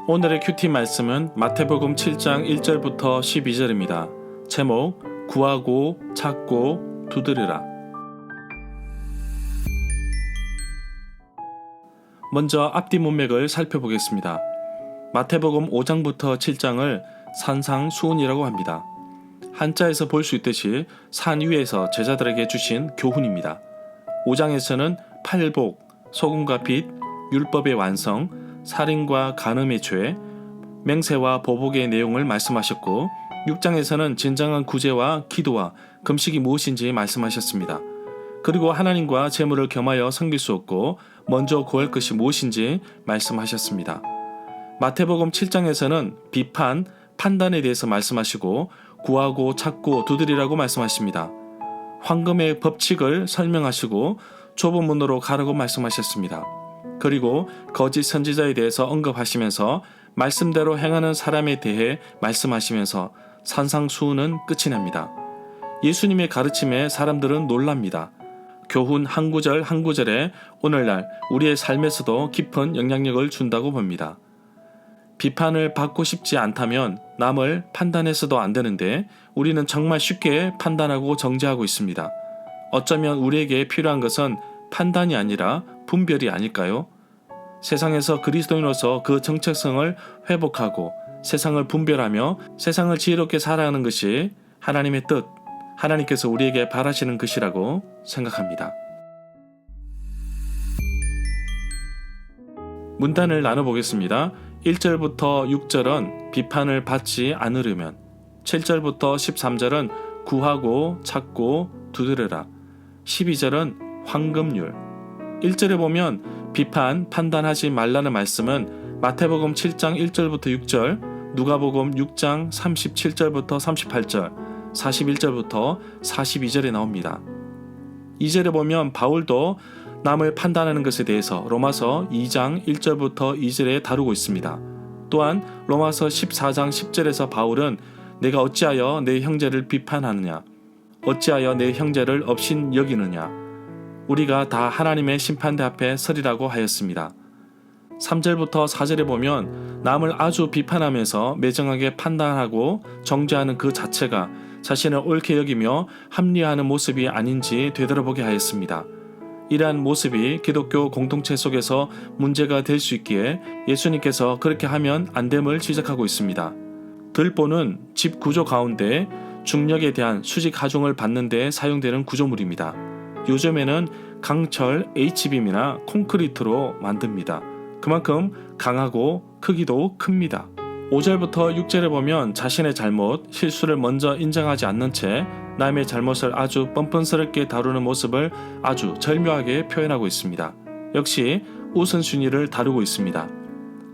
오늘의 큐티 말씀은 마태복음 7장 1절부터 12절입니다. 제목 구하고 찾고 두드리라. 먼저 앞뒤 문맥을 살펴보겠습니다. 마태복음 5장부터 7장을 산상수훈이라고 합니다. 한자에서 볼 수 있듯이 산 위에서 제자들에게 주신 교훈입니다. 5장에서는 팔복, 소금과 빛, 율법의 완성, 살인과 간음의 죄, 맹세와 보복의 내용을 말씀하셨고 6장에서는 진정한 구제와 기도와 금식이 무엇인지 말씀하셨습니다. 그리고 하나님과 재물을 겸하여 섬길 수 없고 먼저 구할 것이 무엇인지 말씀하셨습니다. 마태복음 7장에서는 비판, 판단에 대해서 말씀하시고 구하고 찾고 두드리라고 말씀하십니다. 황금의 법칙을 설명하시고 좁은 문으로 가라고 말씀하셨습니다. 그리고 거짓 선지자에 대해서 언급하시면서 말씀대로 행하는 사람에 대해 말씀하시면서 산상수훈은 끝이 납니다. 예수님의 가르침에 사람들은 놀랍니다. 교훈 한 구절 한 구절에 오늘날 우리의 삶에서도 깊은 영향력을 준다고 봅니다. 비판을 받고 싶지 않다면 남을 판단해서도 안 되는데 우리는 정말 쉽게 판단하고 정죄하고 있습니다. 어쩌면 우리에게 필요한 것은 판단이 아니라 분별이 아닐까요? 세상에서 그리스도인으로서 그 정체성을 회복하고 세상을 분별하며 세상을 지혜롭게 살아가는 것이 하나님의 뜻, 하나님께서 우리에게 바라시는 것이라고 생각합니다. 문단을 나눠보겠습니다. 1절부터 6절은 비판을 받지 않으려면, 7절부터 13절은 구하고 찾고 두드려라, 12절은 황금률. 1절에 보면 비판, 판단하지 말라는 말씀은 마태복음 7장 1절부터 6절, 누가복음 6장 37절부터 38절, 41절부터 42절에 나옵니다. 2절에 보면 바울도 남을 판단하는 것에 대해서 로마서 2장 1절부터 2절에 다루고 있습니다. 또한 로마서 14장 10절에서 바울은 내가 어찌하여 내 형제를 비판하느냐, 어찌하여 내 형제를 업신 여기느냐, 우리가 다 하나님의 심판대 앞에 서리라고 하였습니다. 3절부터 4절에 보면 남을 아주 비판하면서 매정하게 판단하고 정죄하는 그 자체가 자신을 옳게 여기며 합리화하는 모습이 아닌지 되돌아보게 하였습니다. 이러한 모습이 기독교 공동체 속에서 문제가 될 수 있기에 예수님께서 그렇게 하면 안 됨을 지적하고 있습니다. 들보는 집 구조 가운데 중력에 대한 수직 하중을 받는 데 사용되는 구조물입니다. 요즘에는 강철 H빔이나 콘크리트로 만듭니다. 그만큼 강하고 크기도 큽니다. 5절부터 6절에 보면 자신의 잘못, 실수를 먼저 인정하지 않는 채 남의 잘못을 아주 뻔뻔스럽게 다루는 모습을 아주 절묘하게 표현하고 있습니다. 역시 우선순위를 다루고 있습니다.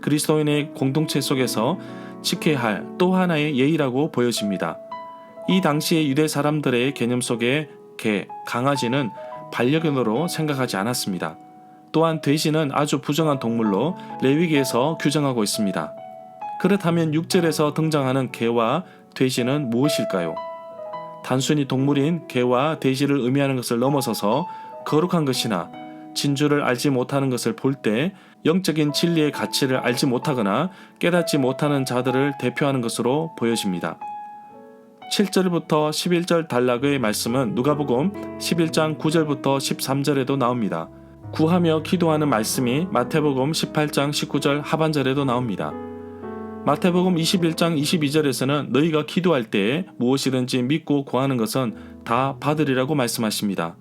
그리스도인의 공동체 속에서 지켜야 할 또 하나의 예의라고 보여집니다. 이 당시의 유대 사람들의 개념 속에 개, 강아지는 반려견으로 생각하지 않았습니다. 또한 돼지는 아주 부정한 동물로 레위기에서 규정하고 있습니다. 그렇다면 6절에서 등장하는 개와 돼지는 무엇일까요? 단순히 동물인 개와 돼지를 의미하는 것을 넘어서서 거룩한 것이나 진주를 알지 못하는 것을 볼 때 영적인 진리의 가치를 알지 못하거나 깨닫지 못하는 자들을 대표하는 것으로 보여집니다. 7절부터 11절 단락의 말씀은 누가복음 11장 9절부터 13절에도 나옵니다. 구하며 기도하는 말씀이 마태복음 18장 19절 하반절에도 나옵니다. 마태복음 21장 22절에서는 너희가 기도할 때에 무엇이든지 믿고 구하는 것은 다 받으리라고 말씀하십니다.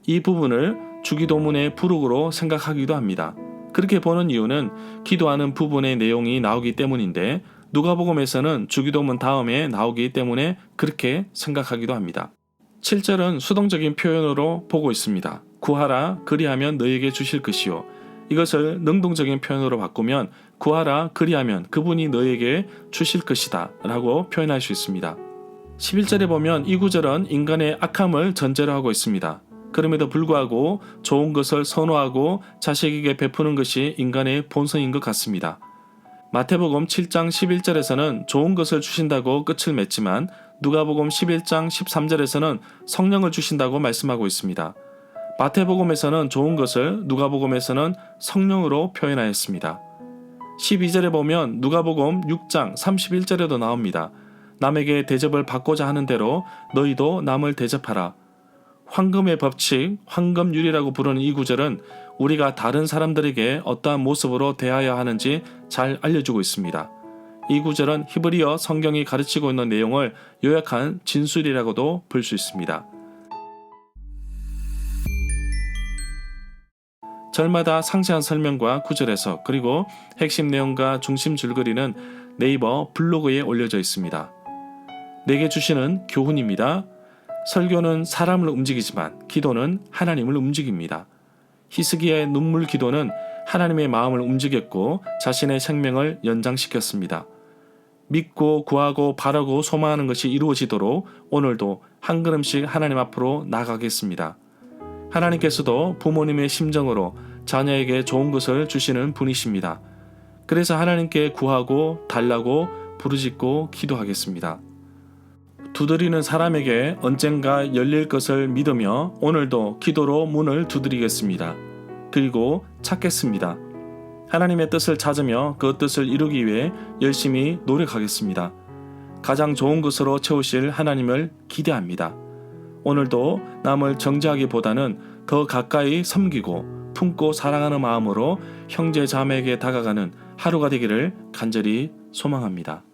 이 부분을 주기도문의 부록으로 생각하기도 합니다. 그렇게 보는 이유는 기도하는 부분의 내용이 나오기 때문인데 누가복음에서는 주기도문 다음에 나오기 때문에 그렇게 생각하기도 합니다. 7절은 수동적인 표현으로 보고 있습니다. 구하라 그리하면 너희에게 주실 것이요. 이것을 능동적인 표현으로 바꾸면 구하라 그리하면 그분이 너희에게 주실 것이다 라고 표현할 수 있습니다. 11절에 보면 이 구절은 인간의 악함을 전제로 하고 있습니다. 그럼에도 불구하고 좋은 것을 선호하고 자식에게 베푸는 것이 인간의 본성인 것 같습니다. 마태복음 7장 11절에서는 좋은 것을 주신다고 끝을 맺지만 누가복음 11장 13절에서는 성령을 주신다고 말씀하고 있습니다. 마태복음에서는 좋은 것을, 누가복음에서는 성령으로 표현하였습니다. 12절에 보면 누가복음 6장 31절에도 나옵니다. 남에게 대접을 받고자 하는 대로 너희도 남을 대접하라. 황금의 법칙, 황금률이라고 부르는 이 구절은 우리가 다른 사람들에게 어떠한 모습으로 대하여야 하는지 잘 알려주고 있습니다. 이 구절은 히브리어 성경이 가르치고 있는 내용을 요약한 진술이라고도 볼 수 있습니다. 절마다 상세한 설명과 구절 해석, 그리고 핵심 내용과 중심 줄거리는 네이버 블로그에 올려져 있습니다. 내게 주시는 교훈입니다. 설교는 사람을 움직이지만 기도는 하나님을 움직입니다. 히스기야의 눈물 기도는 하나님의 마음을 움직였고 자신의 생명을 연장시켰습니다. 믿고 구하고 바라고 소망하는 것이 이루어지도록 오늘도 한 걸음씩 하나님 앞으로 나가겠습니다. 하나님께서도 부모님의 심정으로 자녀에게 좋은 것을 주시는 분이십니다. 그래서 하나님께 구하고 달라고 부르짖고 기도하겠습니다. 두드리는 사람에게 언젠가 열릴 것을 믿으며 오늘도 기도로 문을 두드리겠습니다. 그리고 찾겠습니다. 하나님의 뜻을 찾으며 그 뜻을 이루기 위해 열심히 노력하겠습니다. 가장 좋은 것으로 채우실 하나님을 기대합니다. 오늘도 남을 정죄하기보다는 더 가까이 섬기고 품고 사랑하는 마음으로 형제 자매에게 다가가는 하루가 되기를 간절히 소망합니다.